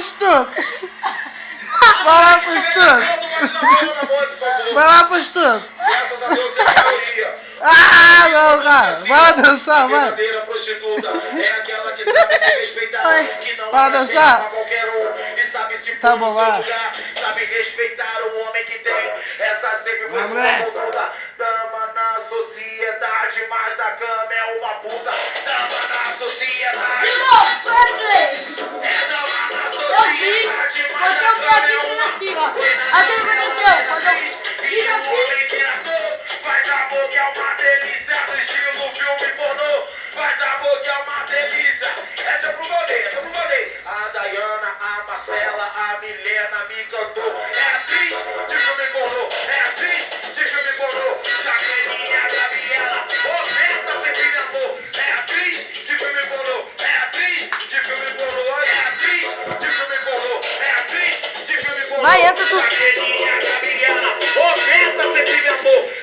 estudo. Vai lá pro estudo. Vai lá pro estudo. Graças a Deus é a maioria. Ah, não, cara. Vai lá dançar, vai. Verdadeira prostituta é aquela que sabe se respeitar, que não vai dançar. pra qualquer um e sabe se Tá pôr bom, no seu vai. lugar, sabe respeitar o homem que tem essa sempre foi uma puta. Dama na sociedade, mas da cama é uma puta. Dama na sociedade. É dama na sociedade, mas da cama é uma puta. E o homem virador faz amor que é uma delícia, no estilo filme pornô. Faz amor que é uma delícia. Essa é pro rolê. A Dayana, a Marcela, a Milena me cantou. É atriz de filme pornô. É atriz de filme pornô. Jaqueline, a Gabriela, oferta sempre de amor. É atriz de filme pornô. É atriz de filme pornô. É atriz de filme pornô. É atriz de filme pornô. Vai, entra tu. Jaqueline, a Gabriela, oferta sempre de amor.